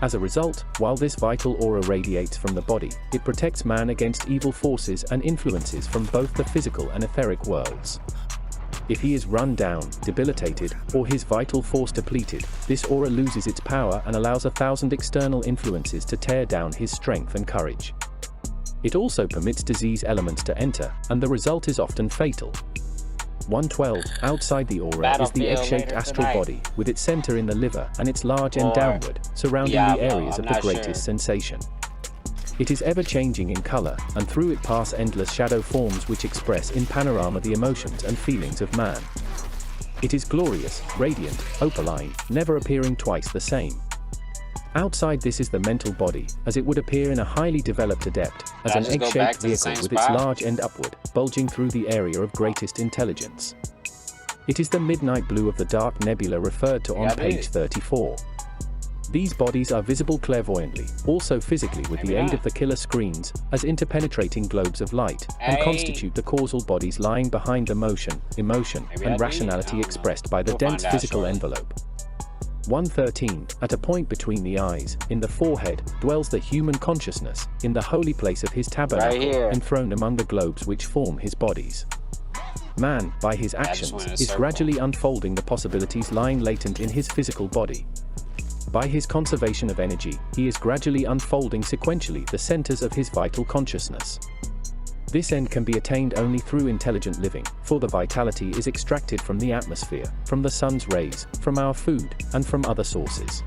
As a result, while this vital aura radiates from the body, it protects man against evil forces and influences from both the physical and etheric worlds. If he is run down, debilitated, or his vital force depleted, this aura loses its power and allows 1,000 external influences to tear down his strength and courage. It also permits disease elements to enter, and the result is often fatal. 112. Outside the aura is the egg-shaped astral body, with its center in the liver and its large end downward, surrounding the areas of the greatest sensation. It is ever-changing in color, and through it pass endless shadow forms which express in panorama the emotions and feelings of man. It is glorious, radiant, opaline, never appearing twice the same. Outside this is the mental body, as it would appear in a highly developed adept, as an egg-shaped vehicle with its large end upward, bulging through the area of greatest intelligence. It is the midnight blue of the dark nebula referred to on page 34. These bodies are visible clairvoyantly, also physically with the aid of the killer screens, as interpenetrating globes of light, and constitute the causal bodies lying behind the motion, emotion, and rationality expressed by the dense physical envelope. 113. At a point between the eyes, in the forehead, dwells the human consciousness, in the holy place of his tabernacle, enthroned among the globes which form his bodies. Man, by his actions, is gradually unfolding the possibilities lying latent in his physical body. By his conservation of energy, he is gradually unfolding sequentially the centers of his vital consciousness. This end can be attained only through intelligent living, for the vitality is extracted from the atmosphere, from the sun's rays, from our food, and from other sources.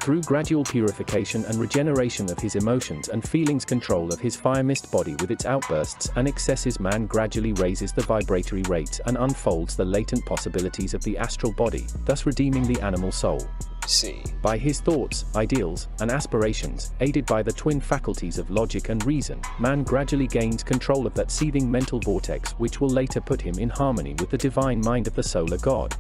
Through gradual purification and regeneration of his emotions and feelings, control of his fire mist body with its outbursts and excesses, man gradually raises the vibratory rates and unfolds the latent possibilities of the astral body, thus redeeming the animal soul. See. By his thoughts, ideals, and aspirations, aided by the twin faculties of logic and reason, man gradually gains control of that seething mental vortex, which will later put him in harmony with the divine mind of the solar god.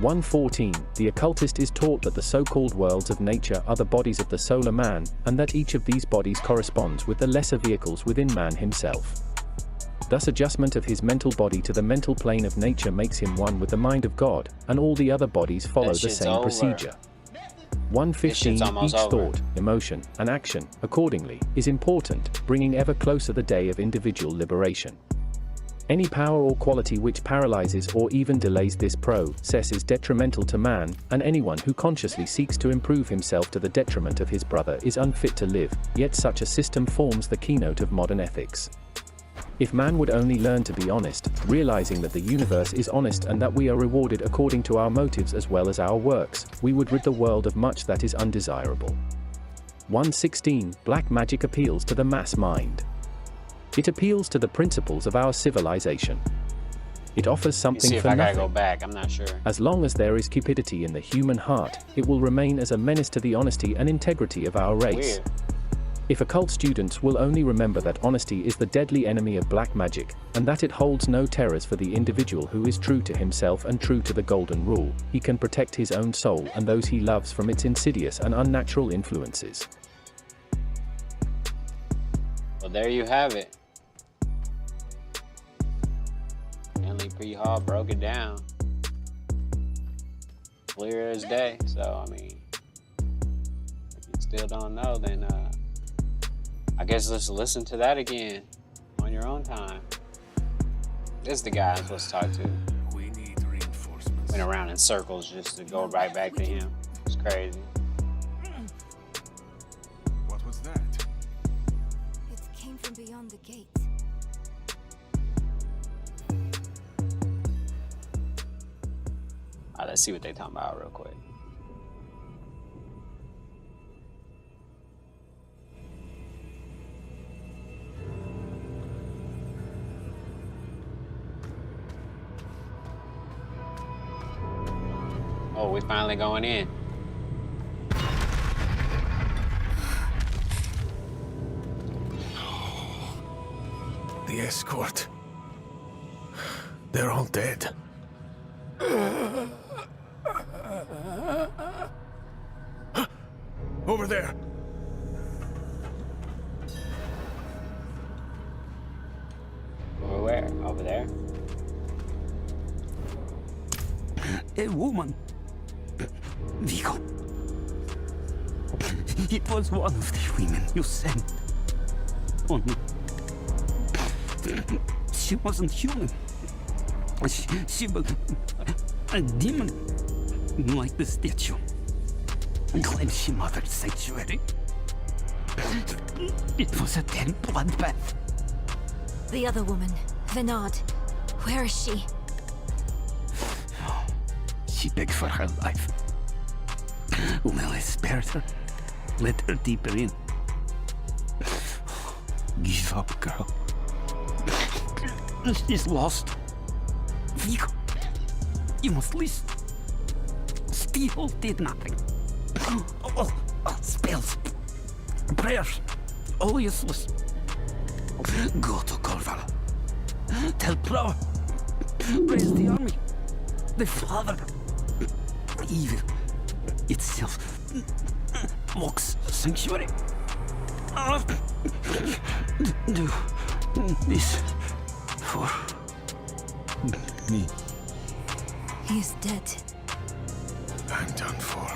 114. The occultist is taught that the so-called worlds of nature are the bodies of the solar man, and that each of these bodies corresponds with the lesser vehicles within man himself. Thus adjustment of his mental body to the mental plane of nature makes him one with the mind of God, and all the other bodies follow the same procedure. 115. Each thought, emotion, and action, accordingly, is important, bringing ever closer the day of individual liberation. Any power or quality which paralyzes or even delays this process is detrimental to man, and anyone who consciously seeks to improve himself to the detriment of his brother is unfit to live, yet such a system forms the keynote of modern ethics. If man would only learn to be honest, realizing that the universe is honest and that we are rewarded according to our motives as well as our works, we would rid the world of much that is undesirable. 116. Black magic appeals to the mass mind. It appeals to the principles of our civilization. It offers something See if for I nothing. gotta go back, I'm not sure. As long as there is cupidity in the human heart, it will remain as a menace to the honesty and integrity of our race. Weird. If occult students will only remember that honesty is the deadly enemy of black magic, and that it holds no terrors for the individual who is true to himself and true to the golden rule, he can protect his own soul and those he loves from its insidious and unnatural influences. Well, there you have it. Henley P. Hall broke it down. Clear as day. So, I mean, if you still don't know, then I guess let's listen to that again on your own time. This is the guy I'm supposed to talk to. We need reinforcements. Went around in circles just to go right back to him. It's crazy. What was that? It came from beyond the gate. All right, let's see what they talking about real quick. Oh, we finally going in. The escort. They're all dead. Over there. Where? Over there? A woman. Vigo. It was one of the women you sent. Only she wasn't human. She was a demon, like the statue. Claimed she mothered sanctuary. It was a dead bloodbath. The other woman, Venard. Where is she? She begged for her life. Well, I spared her. Let her deeper in. Give up, girl. She's lost. Vigo, you must listen. Steel did nothing. All spells, prayers, all useless. Go to Corval. Tell Plower. Praise the army. The father. Evil itself mocks sanctuary. Do this for me. He is dead. I'm done for.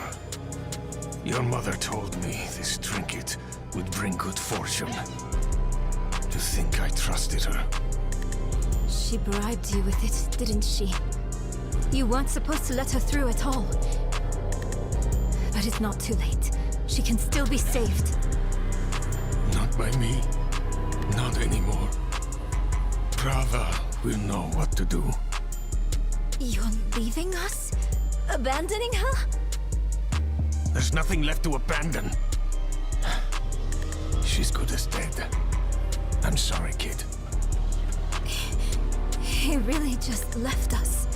Your mother told me this trinket would bring good fortune. To think I trusted her. She bribed you with it, didn't she? You weren't supposed to let her through at all. But it's not too late. She can still be saved. Not by me. Not anymore. Krava will know what to do. You're leaving us? Abandoning her? There's nothing left to abandon. She's good as dead. I'm sorry, kid. He really just left us.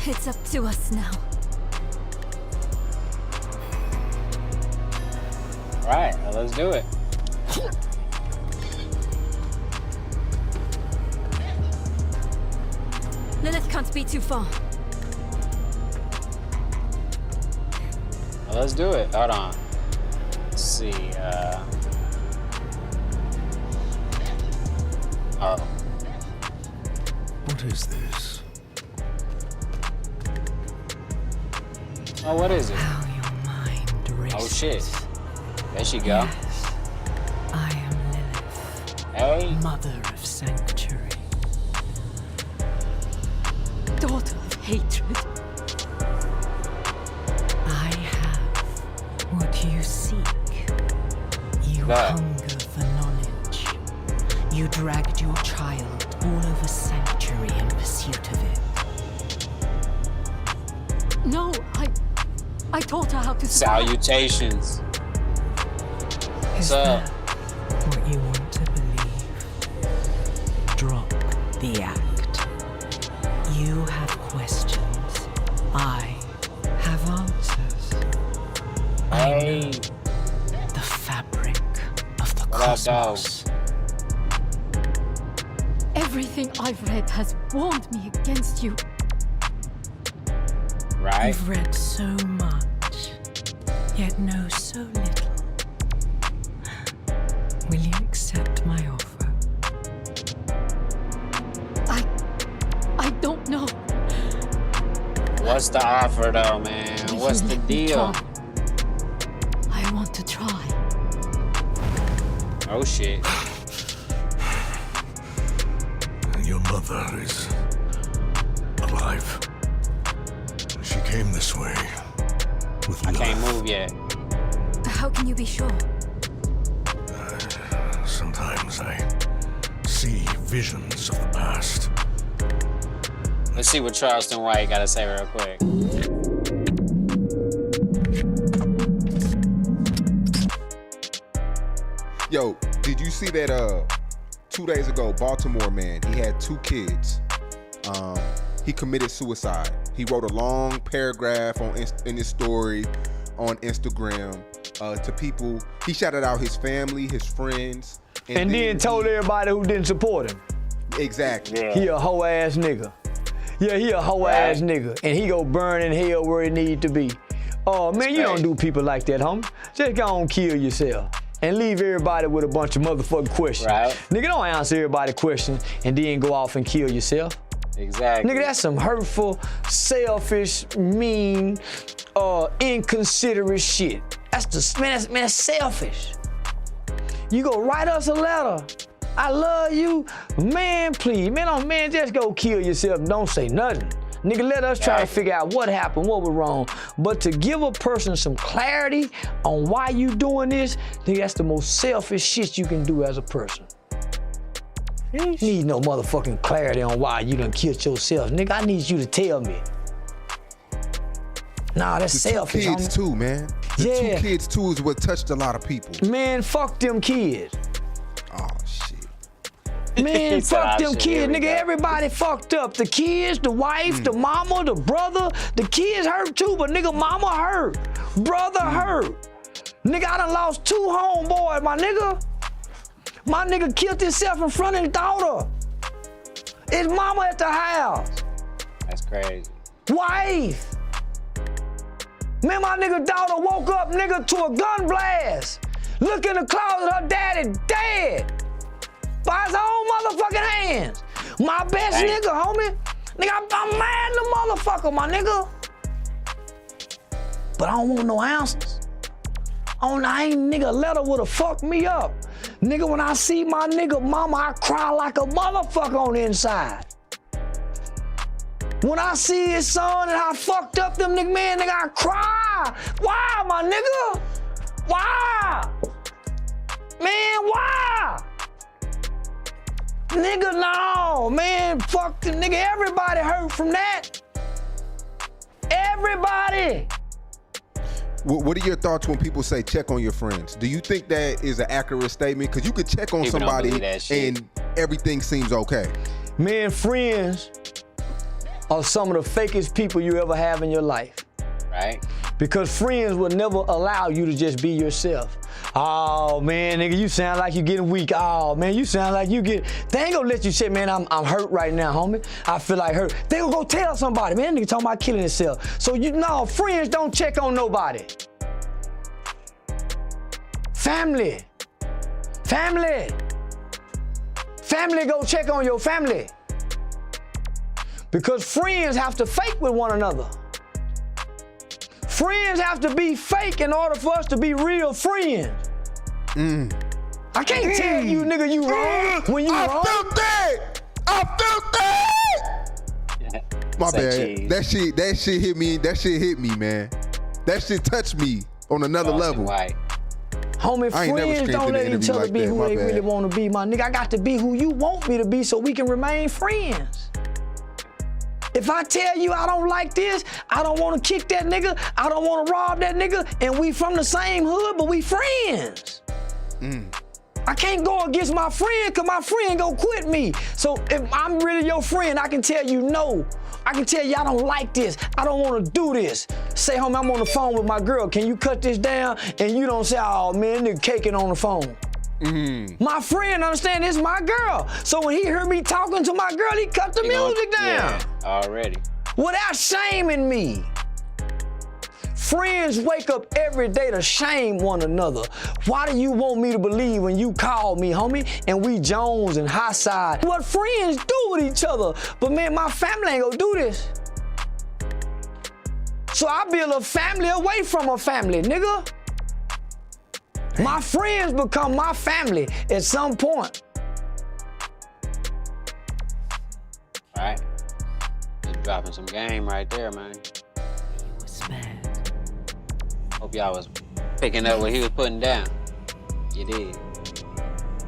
It's up to us now. Alright, well, let's do it. Lilith can't be too far. Well, let's do it. Hold on. Let's see, oh. What is this? Oh, what is it? How your mind races. Oh, shit. There she go. Yes, I am Lilith, Hey. mother of sanctuary. Daughter of hatred. I have what you seek. You That. hunger for knowledge. You dragged your child all over sanctuary in pursuit of it. No, I taught her how to spell. Salutations. Is So- that what you want to believe? Drop the act. You have questions. I have answers. I Hey. know the fabric of the What up, dog? cosmos. Everything I've read has warned me against you. Right? You've read so much, yet know so little. Will you accept my offer? I don't know. What's the offer, though, man? Will What's you the let me deal? try? I want to try. Oh, shit. Your mother is alive. She came this way with I can't Lilith. move yet. How can you be sure? Sometimes I see visions of the past. Let's see what Charleston White got to say real quick. Yo, did you see that 2 days ago, Baltimore man, he had 2 kids. He committed suicide. He wrote a long paragraph in his story on Instagram to people. He shouted out his family, his friends. And then told everybody who didn't support him. Exactly. Yeah. He a hoe ass nigga. Yeah, he a hoe ass nigga. And he go burn in hell where he need to be. Oh man, you don't do people like that, homie. Just go on kill yourself. And leave everybody with a bunch of motherfucking questions. Right. Nigga, don't answer everybody's questions and then go off and kill yourself. Exactly. Nigga, that's some hurtful, selfish, mean, inconsiderate shit. That's selfish. You go write us a letter. I love you. Man, please. Man, just go kill yourself and don't say nothing. Nigga, let us try to figure out what happened, what was wrong. But to give a person some clarity on why you doing this, nigga, that's the most selfish shit you can do as a person. You need no motherfucking clarity on why you done killed yourself. Nigga, I need you to tell me. Nah, that's selfish, The 2 kids homie. too, man. The 2 kids too is what touched a lot of people. Man, fuck them kids. Oh shit. Man, fuck them Shit, kids, here we nigga. go. Everybody fucked up. The kids, the wife, the mama, the brother. The kids hurt too, but nigga, mama hurt. Brother hurt. Nigga, I done lost 2 homeboys, my nigga. My nigga killed himself in front of his daughter. His mama at the house. That's crazy. Wife. Man, my nigga daughter woke up, nigga, to a gun blast. Look in the closet, her daddy dead. By his own motherfucking hands. My best Dang. nigga, homie. Nigga, I'm mad at the motherfucker, my nigga. But I don't want no answers. I ain't nigga letter would've fucked me up. Nigga, when I see my nigga mama, I cry like a motherfucker on the inside. When I see his son and I fucked up them nigga, man, nigga, I cry. Why, my nigga? Why? Man, why? Nigga, no, man, fuck the nigga. Everybody hurt from that. Everybody. What are your thoughts when people say check on your friends? Do you think that is an accurate statement? Because you could check on People don't somebody believe that shit. and everything seems okay. Man, friends are some of the fakest people you ever have in your life. Right? Because friends will never allow you to just be yourself. Oh, man, nigga, you sound like you getting weak. Oh, man, you sound like you get... They ain't gonna let you say, man, I'm hurt right now, homie. I feel like hurt. They gonna go tell somebody, man, nigga talking about killing himself. So, no, friends don't check on nobody. Family. Family. Family go check on your family. Because friends have to fake with one another. Friends have to be fake in order for us to be real friends. I can't tell you, nigga, you wrong when you wrong. I felt that. My bad. That shit hit me. That shit hit me, man. That shit touched me on another level. White. Homie, friends don't let each other be who they really want to be, my nigga. I got to be who you want me to be so we can remain friends. If I tell you I don't like this, I don't want to kick that nigga, I don't want to rob that nigga, and we from the same hood, but we friends. I can't go against my friend because my friend gonna quit me. So if I'm really your friend, I can tell you no. I can tell you I don't like this. I don't want to do this. Say, homie, I'm on the phone with my girl. Can you cut this down? And you don't say, oh, man, nigga caking on the phone. My friend understand this is my girl. So when he heard me talking to my girl, he cut the music down. Yeah, already. Without shaming me. Friends wake up every day to shame one another. Why do you want me to believe when you call me, homie, and we Jones and high side? What friends do with each other. But man, my family ain't gonna do this. So I build a family away from a family, nigga. My friends become my family at some point. All right. Just dropping some game right there, man. You were spared. Hope y'all was picking up what he was putting down. You did.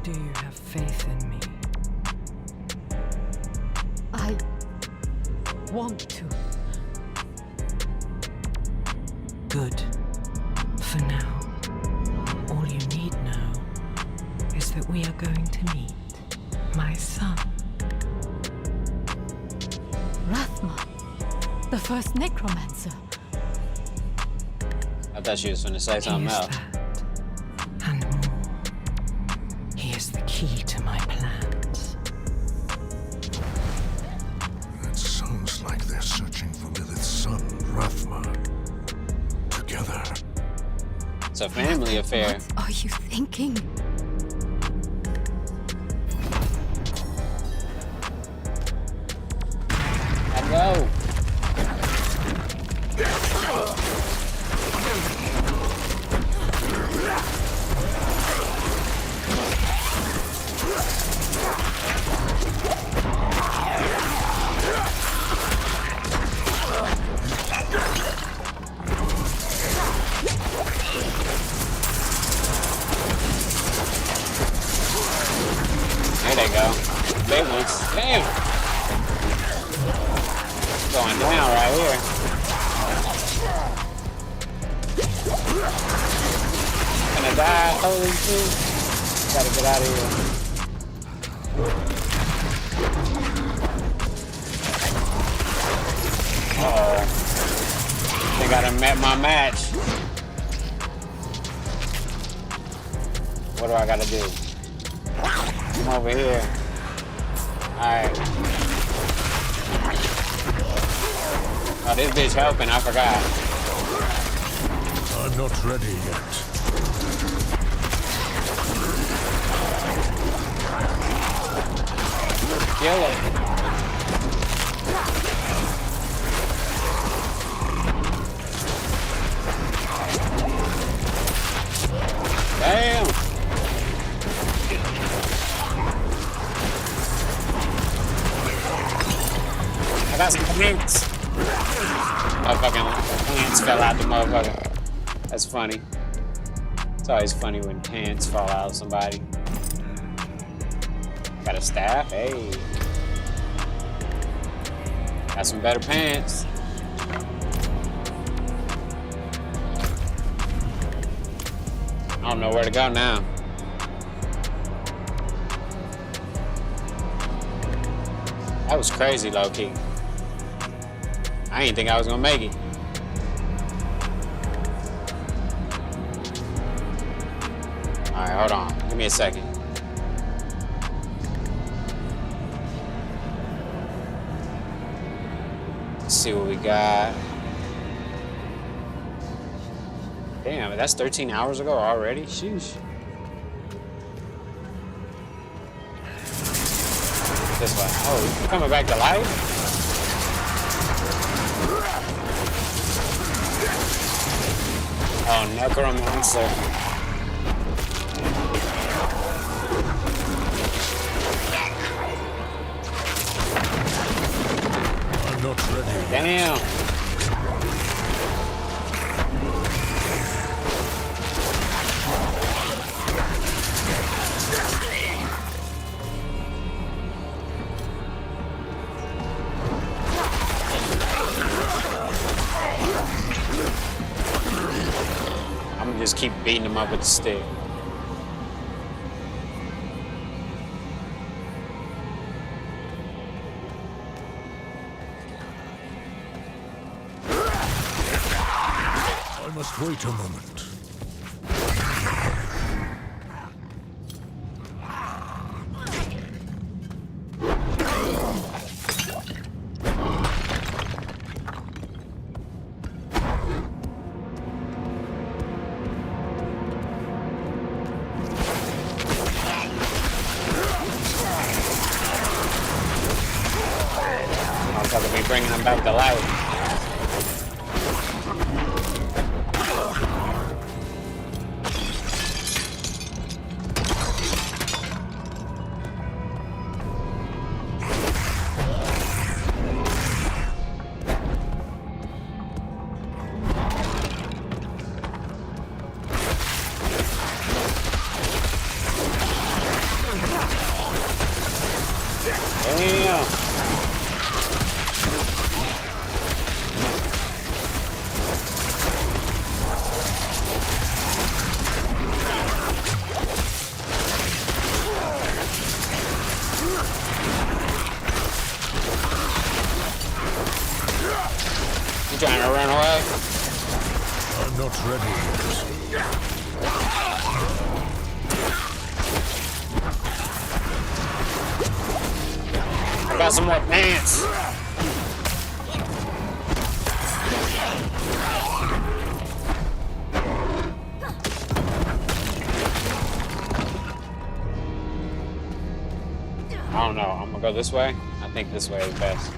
Do you have faith in me? I want to. Good. For now. All you need now is that we are going to meet my son. Rathma, the first necromancer. I thought she was finna say something else. And more. He is the key to my plans. It sounds like they're searching for Lilith's son, Rathma. Together. It's a family affair. What are you thinking? Go. There they go. Big ones. Damn. Going down right here. Gonna die. Holy shit. Gotta get out of here. Uh-oh. I think I done met my match. What do I gotta do? Come over here. Alright. Oh, this bitch helping, I forgot. I'm not ready yet. Kill it. Damn. I got some pants. Motherfucking pants fell out the motherfucker. That's funny. It's always funny when pants fall out of somebody. Got a staff. Hey. Got some better pants. I don't know where to go now. That was crazy, low-key. I didn't think I was gonna make it. All right, hold on. Give me a second. Let's see what we got. Damn, that's 13 hours ago already? Sheesh. This way. Oh, you coming back to life? Oh, necromancer. I'm not ready. Damn. I'm gonna just keep beating him up with the stick. I must wait a moment. Motherfucker be bringing him back to life. Damn. You trying to run away? I'm not ready yet. I got some more pants. I don't know. I'm gonna go this way. I think this way is best.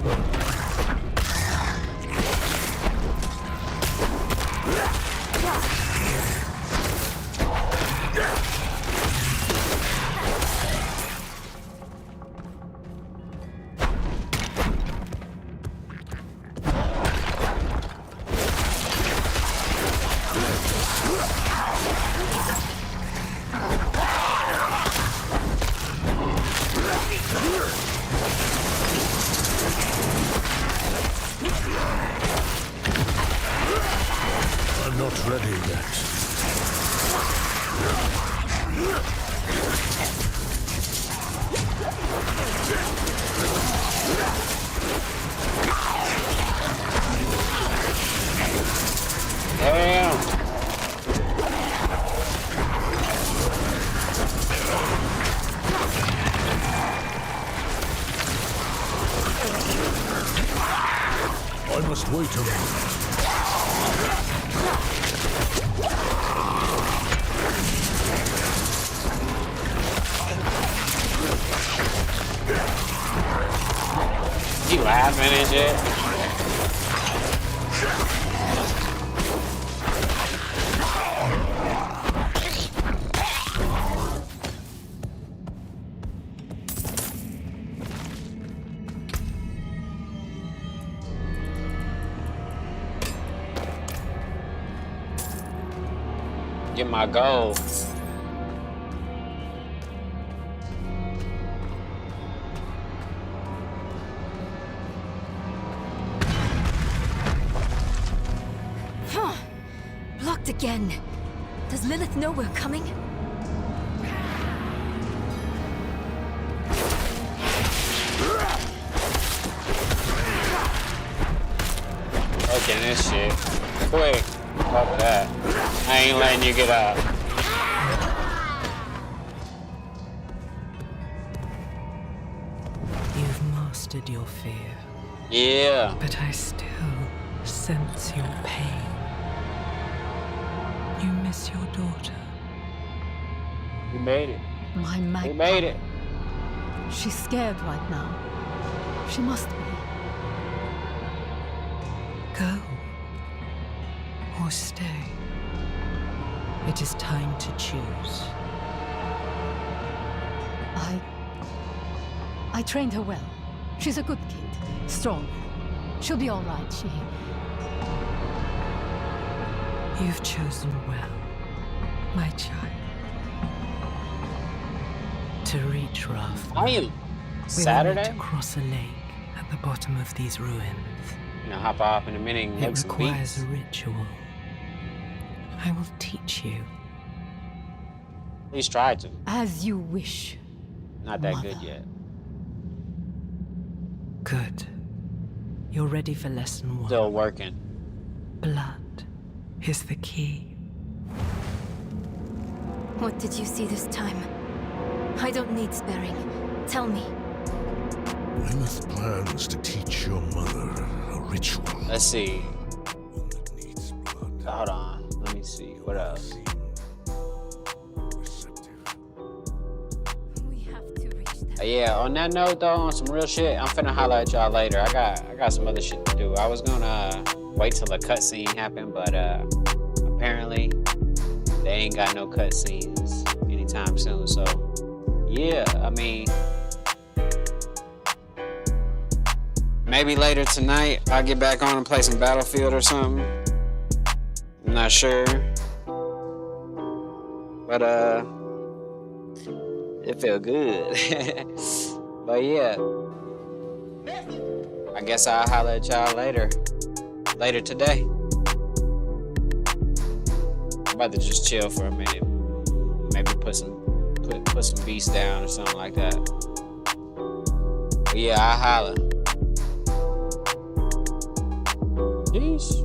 I'm not ready yet. Damn. I must wait a moment. You laughing and shit? Get my gold. again. Does Lilith know we're coming? Okay, this shit. Quick. Fuck that. I ain't letting you get up. You've mastered your fear. Yeah. But I still sense your pain. You miss your daughter. We made it. My magpie. We made it. She's scared right now. She must be. Go. Or stay. It is time to choose. I trained her well. She's a good kid. Strong. She'll be all right, she... You've chosen well, my child. To reach Rath. Are you? We will Saturday? need to cross a lake at the bottom of these ruins. You know, hop off in a minute and It make some requires beats. a ritual. I will teach you. At least try to. As you wish. Not that Mother. good yet. Good. You're ready for lesson 1. Still working. Blood is the key. What did you see this time? I don't need sparing. Tell me. Lilith plans to teach your mother a ritual. Let's see. One that needs blood. Hold on. Let me see. What else? We have to reach them. Yeah, on that note though, on some real shit, I'm finna holler at y'all later. I got some other shit to do. I was gonna wait till the cutscene happened, but apparently they ain't got no cutscenes anytime soon. So yeah, I mean, maybe later tonight I'll get back on and play some Battlefield or something. I'm not sure, but it felt good. But yeah, I guess I'll holler at y'all later today. I'm about to just chill for a minute, maybe put some beats down or something like that. But yeah, I'll holler. Peace.